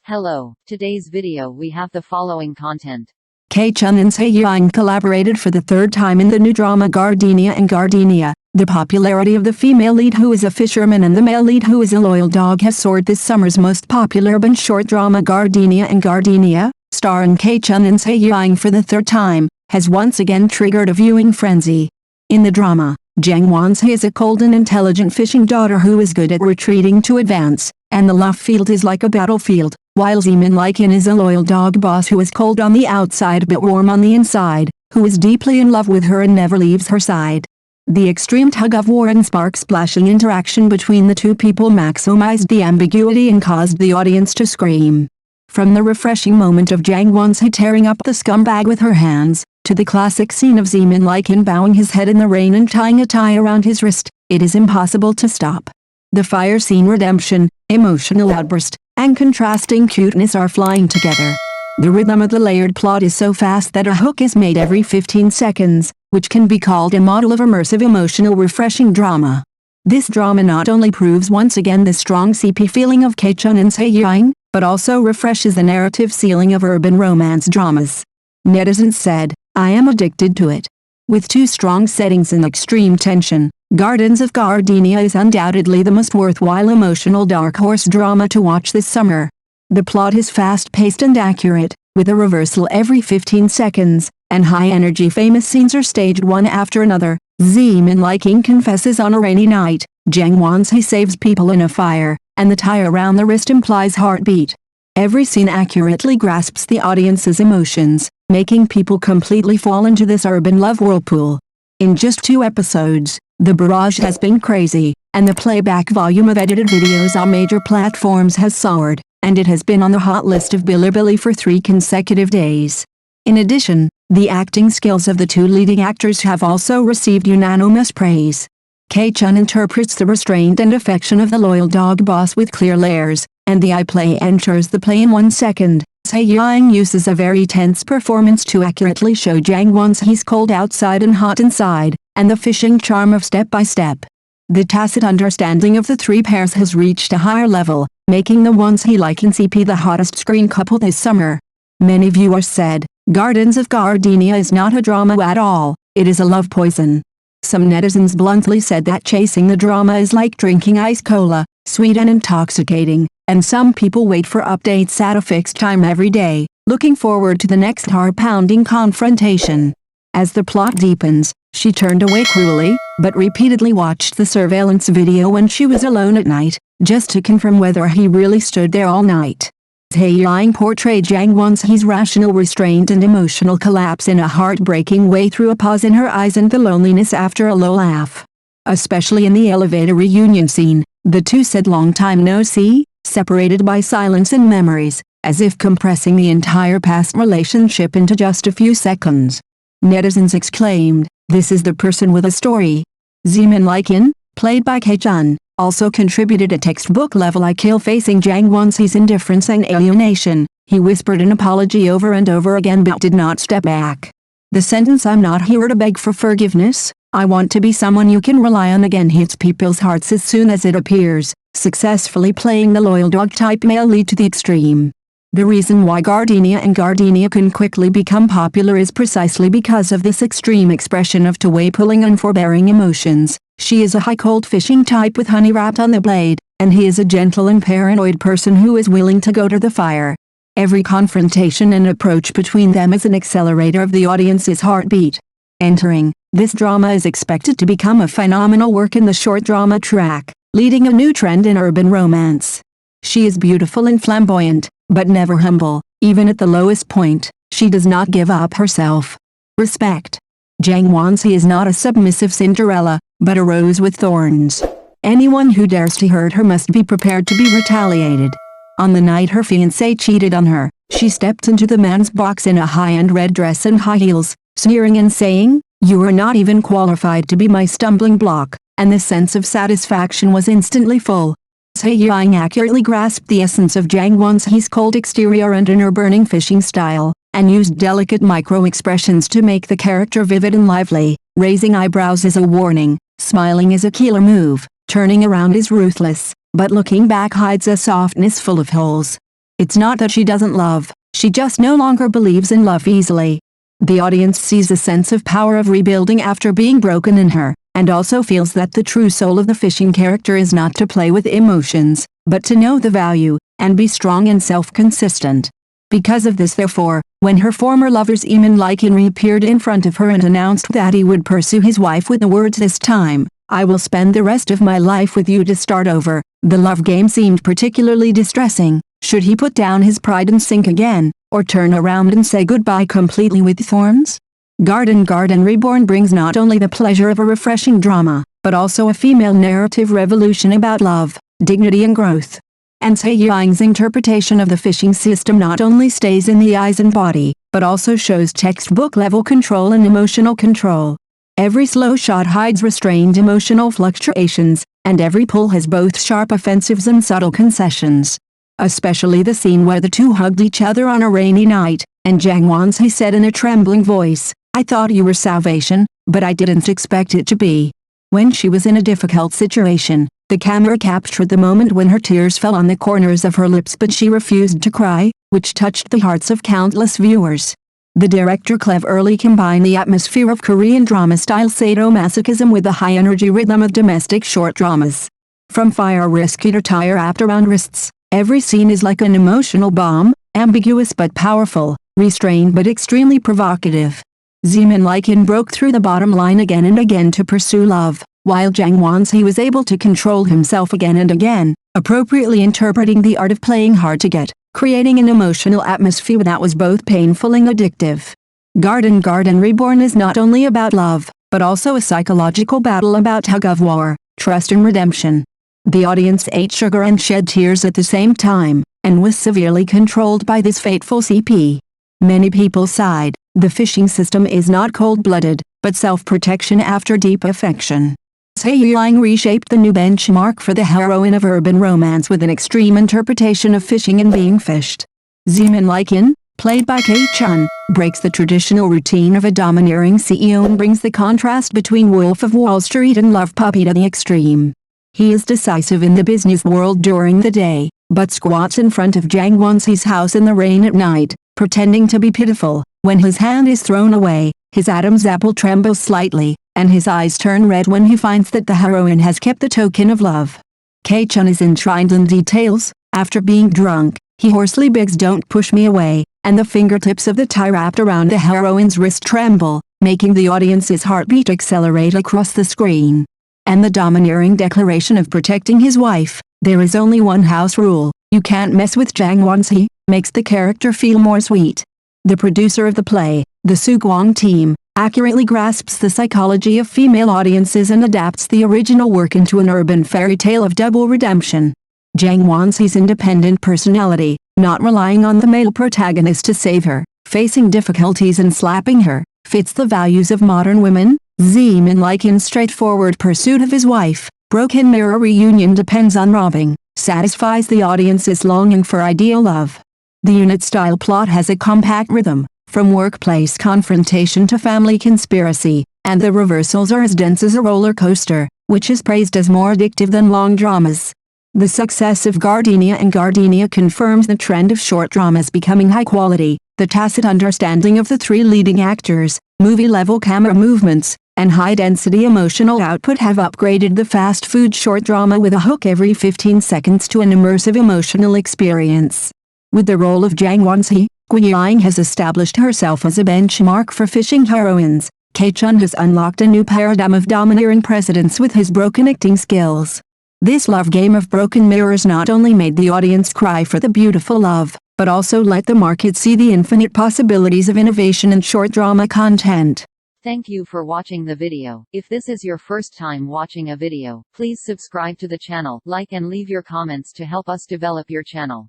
Hello, today's video we have the following content. Chun and Zhai Yiying collaborated for the third time in the new drama Gardenia and Gardenia. The popularity of the female lead who is a fisherman and the male lead who is a loyal dog has soared this summer's most popular urban short drama Gardenia and Gardenia, starring Chun and Zhai Yiying for the third time, has once again triggered a viewing frenzy. In the drama, Zhang Wanzi is a cold and intelligent fishing daughter who is good at retreating to advance, and the love field is like a battlefield, while Zemin Likin is a loyal dog boss who is cold on the outside but warm on the inside, who is deeply in love with her and never leaves her side. The extreme tug-of-war and spark-splashing interaction between the two people maximized the ambiguity and caused the audience to scream. From the refreshing moment of Zhang Wanzi tearing up the scumbag with her hands, to the classic scene of Zemin Likin bowing his head in the rain and tying a tie around his wrist, it is impossible to stop. The fire scene redemption, emotional outburst, and contrasting cuteness are flying together. The rhythm of the layered plot is so fast that a hook is made every 15 seconds, which can be called a model of immersive emotional refreshing drama. This drama not only proves once again the strong CP feeling of Chun and Zhai Yiying, but also refreshes the narrative ceiling of urban romance dramas. Netizens said, "I am addicted to it." With two strong settings and extreme tension, Gardens of Gardenia is undoubtedly the most worthwhile emotional dark horse drama to watch this summer. The plot is fast-paced and accurate, with a reversal every 15 seconds, and high-energy famous scenes are staged one after another. Zemin Liking confesses on a rainy night, Zhang Wanzi saves people in a fire, and the tie around the wrist implies heartbeat. Every scene accurately grasps the audience's emotions, making people completely fall into this urban love whirlpool. In just 2 episodes, the barrage has been crazy, and the playback volume of edited videos on major platforms has soared, and it has been on the hot list of Bilibili for 3 consecutive days. In addition, the acting skills of the 2 leading actors have also received unanimous praise. Chun interprets the restraint and affection of the loyal dog boss with clear layers, and the play enters the play in 1 second. Zhai Yiying uses a very tense performance to accurately show Zhang Wanzi's cold outside and hot inside, and the fishing charm of step by step. The tacit understanding of the 3 pairs has reached a higher level, making the Wanzi Likin CP the hottest screen couple this summer. Many viewers said, Gardens of Gardenia is not a drama at all, it is a love poison. Some netizens bluntly said that chasing the drama is like drinking ice cola, sweet and intoxicating, and some people wait for updates at a fixed time every day, looking forward to the next heart-pounding confrontation. As the plot deepens, she turned away cruelly, but repeatedly watched the surveillance video when she was alone at night, just to confirm whether he really stood there all night. Zhai Yiying portrayed Zhang Wanzi's rational restraint and emotional collapse in a heartbreaking way through a pause in her eyes and the loneliness after a low laugh. Especially in the elevator reunion scene, the two said long time no see, separated by silence and memories, as if compressing the entire past relationship into just a few seconds. Netizens exclaimed, "This is the person with a story." Zemin Likin, played by Chun, also contributed a textbook-level IQ facing Zhang Wanzi's indifference and alienation. He whispered an apology over and over again but did not step back. The sentence "I'm not here to beg for forgiveness, I want to be someone you can rely on" again hits people's hearts as soon as it appears, successfully playing the loyal dog-type male lead to the extreme. The reason why Gardenia and Gardenia can quickly become popular is precisely because of this extreme expression of two-way pulling and forbearing emotions. She is a high-cold fishing type with honey wrapped on the blade, and he is a gentle and paranoid person who is willing to go to the fire. Every confrontation and approach between them is an accelerator of the audience's heartbeat. Entering, this drama is expected to become a phenomenal work in the short drama track, leading a new trend in urban romance. She is beautiful and flamboyant, but never humble. Even at the lowest point, she does not give up herself. Respect. Zhang Wanzi is not a submissive Cinderella, but a rose with thorns. Anyone who dares to hurt her must be prepared to be retaliated. On the night her fiancé cheated on her, she stepped into the man's box in a high-end red dress and high heels, sneering and saying, "You are not even qualified to be my stumbling block," and the sense of satisfaction was instantly full. Zhai Yiying accurately grasped the essence of Zhang Wanzi's cold exterior and inner burning fishing style, and used delicate micro-expressions to make the character vivid and lively. Raising eyebrows is a warning, smiling is a killer move, turning around is ruthless, but looking back hides a softness full of holes. It's not that she doesn't love, she just no longer believes in love easily. The audience sees a sense of power of rebuilding after being broken in her, and also feels that the true soul of the fishing character is not to play with emotions, but to know the value, and be strong and self-consistent. Because of this, therefore, when her former lover Zeman Lycan reappeared in front of her and announced that he would pursue his wife with the words, "This time, I will spend the rest of my life with you to start over," the love game seemed particularly distressing. Should he put down his pride and sink again, or turn around and say goodbye completely with thorns? Gardenia Reborn brings not only the pleasure of a refreshing drama, but also a female narrative revolution about love, dignity and growth. And Zhai Yiying's interpretation of the fishing system not only stays in the eyes and body, but also shows textbook-level control and emotional control. Every slow shot hides restrained emotional fluctuations, and every pull has both sharp offensives and subtle concessions. Especially the scene where the two hugged each other on a rainy night, and Zhang Wanzi said in a trembling voice, "I thought you were salvation, but I didn't expect it to be." When she was in a difficult situation, the camera captured the moment when her tears fell on the corners of her lips, but she refused to cry, which touched the hearts of countless viewers. The director cleverly combined the atmosphere of Korean drama-style sadomasochism with the high-energy rhythm of domestic short dramas. From fire rescue to tire wrapped around wrists, every scene is like an emotional bomb, ambiguous but powerful, restrained but extremely provocative. Zeman Lycan broke through the bottom line again and again to pursue love, while Zhang Wanzi was able to control himself again and again, appropriately interpreting the art of playing hard to get, creating an emotional atmosphere that was both painful and addictive. Gardenia Reborn is not only about love, but also a psychological battle about tug-of-war, trust and redemption. The audience ate sugar and shed tears at the same time, and was severely controlled by this fateful CP. Many people sighed. The fishing system is not cold-blooded, but self-protection after deep affection. Zhai Yiying reshaped the new benchmark for the heroine of urban romance with an extreme interpretation of fishing and being fished. Zeman Lycan, played by Chun, breaks the traditional routine of a domineering CEO and brings the contrast between Wolf of Wall Street and Love Puppy to the extreme. He is decisive in the business world during the day, but squats in front of Zhang Wanzi's house in the rain at night, pretending to be pitiful. When his hand is thrown away, his Adam's apple trembles slightly, and his eyes turn red when he finds that the heroine has kept the token of love. Chun is enshrined in details. After being drunk, he hoarsely begs, "Don't push me away," and the fingertips of the tie wrapped around the heroine's wrist tremble, making the audience's heartbeat accelerate across the screen. And the domineering declaration of protecting his wife, "There is only one house rule, you can't mess with Zhang Wanzi," makes the character feel more sweet. The producer of the play, the Sugwang team, accurately grasps the psychology of female audiences and adapts the original work into an urban fairy tale of double redemption. Zhang Wanzi's independent personality, not relying on the male protagonist to save her, facing difficulties and slapping her, fits the values of modern women. Zeman Lycan's straightforward pursuit of his wife, broken mirror reunion depends on robbing, satisfies the audience's longing for ideal love. The unit-style plot has a compact rhythm, from workplace confrontation to family conspiracy, and the reversals are as dense as a roller coaster, which is praised as more addictive than long dramas. The success of Gardenia confirms the trend of short dramas becoming high quality. The tacit understanding of the three leading actors, movie-level camera movements, and high-density emotional output have upgraded the fast-food short drama with a hook every 15 seconds to an immersive emotional experience. With the role of Zhang Wanzi, Yiying has established herself as a benchmark for fishing heroines. Chun has unlocked a new paradigm of domineering precedence with his broken acting skills. This love game of broken mirrors not only made the audience cry for the beautiful love, but also let the market see the infinite possibilities of innovation in short drama content. Thank you for watching the video. If this is your first time watching a video, please subscribe to the channel, like and leave your comments to help us develop your channel.